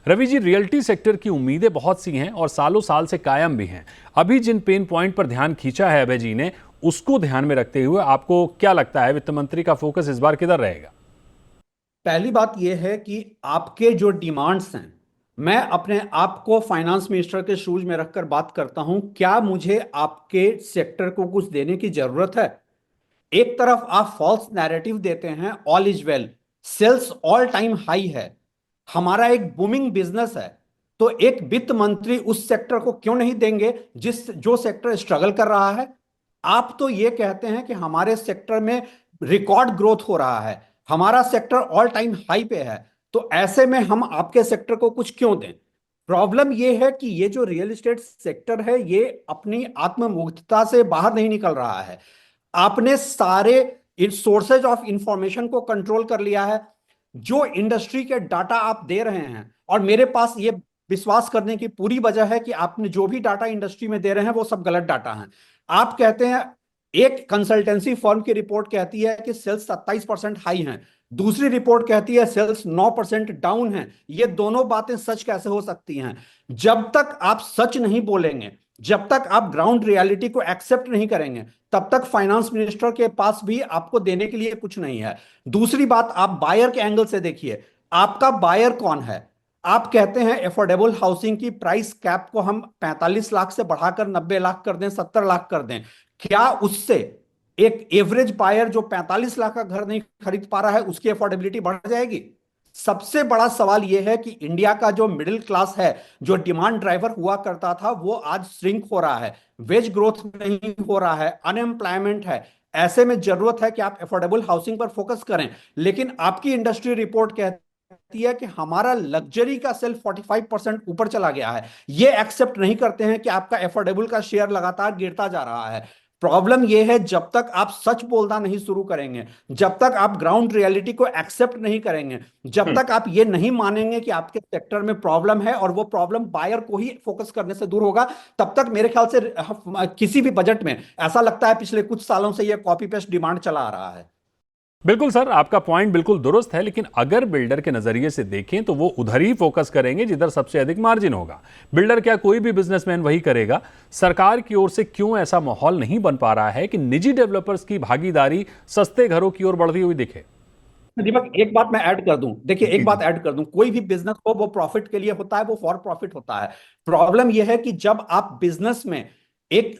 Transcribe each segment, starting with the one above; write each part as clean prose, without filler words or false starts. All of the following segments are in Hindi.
रवि जी, रियल्टी सेक्टर की उम्मीदें बहुत सी हैं और सालों साल से कायम भी हैं। अभी जिन पेन पॉइंट पर ध्यान खींचा है अभय जी ने, उसको ध्यान में रखते हुए आपको क्या लगता है वित्त मंत्री का फोकस इस बार किधर रहेगा? पहली बात यह है कि आपके जो डिमांड्स हैं, मैं अपने आप को फाइनेंस मिनिस्टर के शूज में रखकर बात करता हूं, क्या मुझे आपके सेक्टर को कुछ देने की जरूरत है? एक तरफ आप फॉल्स नैरेटिव देते हैं, all is well, sales all time high है, हमारा एक बूमिंग बिजनेस है, तो एक वित्त मंत्री उस सेक्टर को क्यों नहीं देंगे जिस जो सेक्टर स्ट्रगल कर रहा है? आप तो ये कहते हैं कि हमारे सेक्टर में रिकॉर्ड ग्रोथ हो रहा है, हमारा सेक्टर ऑल टाइम हाई पे है, तो ऐसे में हम आपके सेक्टर को कुछ क्यों दें? प्रॉब्लम यह है कि ये जो रियल एस्टेट सेक्टर है, ये अपनी आत्ममुग्धता से बाहर नहीं निकल रहा है। आपने सारे सोर्सेज ऑफ इंफॉर्मेशन को कंट्रोल कर लिया है। जो इंडस्ट्री के डाटा आप दे रहे हैं, और मेरे पास ये विश्वास करने की पूरी वजह है कि आपने जो भी डाटा इंडस्ट्री में दे रहे हैं वो सब गलत डाटा है। आप कहते हैं, एक कंसल्टेंसी फर्म की रिपोर्ट कहती है कि सेल्स 27% हाई हैं, दूसरी रिपोर्ट कहती है सेल्स 9% डाउन है। ये दोनों बातें सच कैसे हो सकती हैं? जब तक आप सच नहीं बोलेंगे, जब तक आप ग्राउंड रियलिटी को एक्सेप्ट नहीं करेंगे, तब तक फाइनेंस मिनिस्टर के पास भी आपको देने के लिए कुछ नहीं है। दूसरी बात, आप बायर के एंगल से देखिए, आपका बायर कौन है? आप कहते हैं अफोर्डेबल हाउसिंग की प्राइस कैप को हम 45 लाख से बढ़ाकर 90 लाख कर दें, 70 लाख कर दें। क्या उससे एक एवरेज बायर जो 45 लाख का घर नहीं खरीद पा रहा है, उसकी अफोर्डेबिलिटी बढ़ जाएगी? सबसे बड़ा सवाल यह है कि इंडिया का जो मिडिल क्लास है, जो डिमांड ड्राइवर हुआ करता था, वो आज श्रिंक हो रहा है, वेज ग्रोथ नहीं हो रहा है, अनएम्प्लॉयमेंट है। ऐसे में जरूरत है कि आप अफोर्डेबल हाउसिंग पर फोकस करें। लेकिन आपकी इंडस्ट्री रिपोर्ट कहती है कि हमारा लग्जरी का सेल 45% ऊपर चला गया है। ये एक्सेप्ट नहीं करते हैं कि आपका अफोर्डेबल का शेयर लगातार गिरता जा रहा है। प्रॉब्लम यह है, जब तक आप सच बोलना नहीं शुरू करेंगे, जब तक आप ग्राउंड रियलिटी को एक्सेप्ट नहीं करेंगे, जब तक आप ये नहीं मानेंगे कि आपके सेक्टर में प्रॉब्लम है और वो प्रॉब्लम बायर को ही फोकस करने से दूर होगा, तब तक मेरे ख्याल से किसी भी बजट में ऐसा लगता है पिछले कुछ सालों से ये कॉपी पेस्ट डिमांड चला आ रहा है। बिल्कुल सर, आपका पॉइंट बिल्कुल दुरुस्त है, लेकिन अगर बिल्डर के नजरिए से देखें तो वो उधर ही फोकस करेंगे जिधर सबसे अधिक मार्जिन होगा। बिल्डर क्या, कोई भी बिजनेसमैन वही करेगा। सरकार की ओर से क्यों ऐसा माहौल नहीं बन पा रहा है कि निजी डेवलपर्स की भागीदारी सस्ते घरों की ओर बढ़ती हुई दिखे? दीपक, एक बात मैं ऐड कर दूं, देखिए एक जी बात जी। ऐड कर दूं, कोई भी बिजनेस हो वो प्रॉफिट के लिए होता है, वो फॉर प्रॉफिट होता है। प्रॉब्लम यह है कि जब आप बिजनेस में एक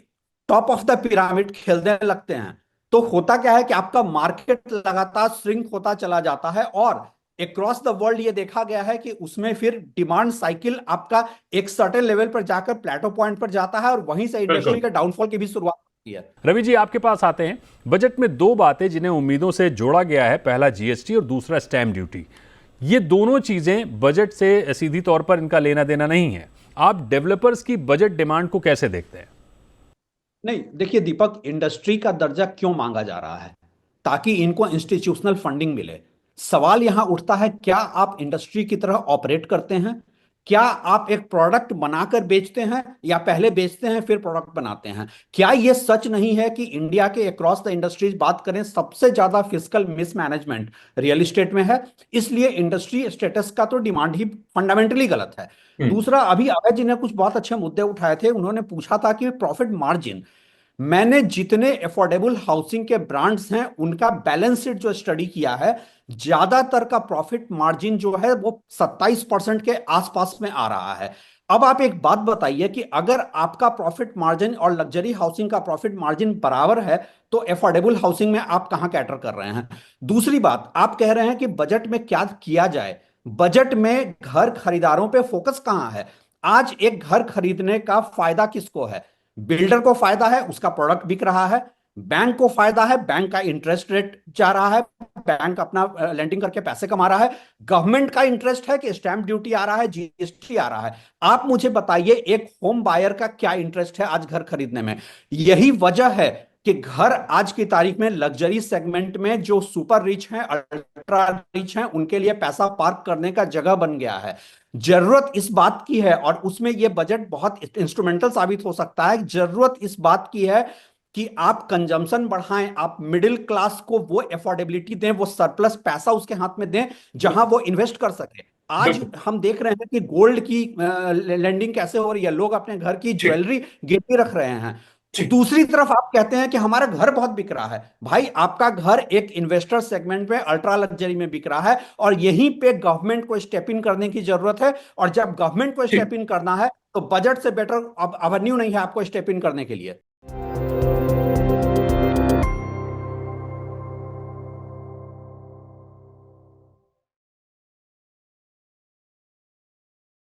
टॉप ऑफ द पिरामिड खेलने लगते हैं, तो होता क्या है कि आपका मार्केट लगातार श्रिंक होता चला जाता है, और अक्रॉस द वर्ल्ड ये देखा गया है कि उसमें फिर डिमांड साइकिल आपका एक सर्टेन लेवल पर जाकर प्लेटो पॉइंट पर जाता है, और वहीं से इंडस्ट्री बिल्कुल। का डाउनफॉल की भी शुरुआत होती है। रवि जी, आपके पास आते हैं। बजट में दो बातें जिन्हें उम्मीदों से जोड़ा गया है, पहला जीएसटी और दूसरा स्टैम्प ड्यूटी। ये दोनों चीजें बजट से सीधी तौर पर इनका लेना देना नहीं है। आप डेवलपर्स की बजट डिमांड को कैसे देखते हैं? नहीं, देखिए दीपक, इंडस्ट्री का दर्जा क्यों मांगा जा रहा है? ताकि इनको इंस्टीट्यूशनल फंडिंग मिले। सवाल यहां उठता है, क्या आप इंडस्ट्री की तरह ऑपरेट करते हैं? क्या आप एक प्रोडक्ट बनाकर बेचते हैं, या पहले बेचते हैं फिर प्रोडक्ट बनाते हैं? क्या यह सच नहीं है कि इंडिया के अक्रॉस द इंडस्ट्रीज बात करें, सबसे ज्यादा फिजिकल मिसमैनेजमेंट रियल एस्टेट में है? इसलिए इंडस्ट्री स्टेटस का तो डिमांड ही फंडामेंटली गलत है। दूसरा, अभी अभय जी ने कुछ बहुत अच्छे मुद्दे उठाए थे। उन्होंने पूछा था कि प्रॉफिट मार्जिन, मैंने जितने अफोर्डेबल हाउसिंग के ब्रांड्स हैं उनका बैलेंस शीट जो स्टडी किया है, ज्यादातर का प्रॉफिट मार्जिन जो है वो 27% के आसपास में आ रहा है। अब आप एक बात बताइए कि अगर आपका प्रॉफिट मार्जिन और लग्जरी हाउसिंग का प्रॉफिट मार्जिन बराबर है, तो अफोर्डेबल हाउसिंग में आप कहां कैटर कर रहे हैं? दूसरी बात, आप कह रहे हैं कि बजट में क्या किया जाए। बजट में घर खरीदारों पे फोकस कहां है? आज एक घर खरीदने का फायदा किसको है? बिल्डर को फायदा है, उसका प्रोडक्ट बिक रहा है। बैंक को फायदा है, बैंक का इंटरेस्ट रेट जा रहा है, बैंक अपना लेंडिंग करके पैसे कमा रहा है। गवर्नमेंट का इंटरेस्ट है कि स्टैंप ड्यूटी आ रहा है, जीएसटी आ रहा है। आप मुझे बताइए, एक होम बायर का क्या इंटरेस्ट है आज घर खरीदने में? यही वजह है कि घर आज की तारीख में लग्जरी सेगमेंट में जो सुपर रिच हैं, अल्ट्रा रिच हैं, उनके लिए पैसा पार्क करने का जगह बन गया है। जरूरत इस बात की है, और उसमें यह बजट बहुत इंस्ट्रूमेंटल साबित हो सकता है। जरूरत इस बात की है कि आप कंजम्पशन बढ़ाएं, आप मिडिल क्लास को वो अफोर्डेबिलिटी दें, वो सरप्लस पैसा उसके हाथ में दें जहां वो इन्वेस्ट कर सके। आज बिल्कुल। हम देख रहे हैं कि गोल्ड की लेंडिंग कैसे हो रही है, लोग अपने घर की ठीक। ज्वेलरी गिरवी रख रहे हैं। ठीक। दूसरी तरफ आप कहते हैं कि हमारा घर बहुत बिक रहा है। भाई आपका घर एक इन्वेस्टर सेगमेंट में अल्ट्रा लग्जरी में बिक रहा है, और यहीं पे गवर्नमेंट को स्टेप इन करने की जरूरत है। और जब गवर्नमेंट को ठीक। स्टेप इन करना है तो बजट से बेटर अब अवेन्यू नहीं है आपको स्टेप इन करने के लिए।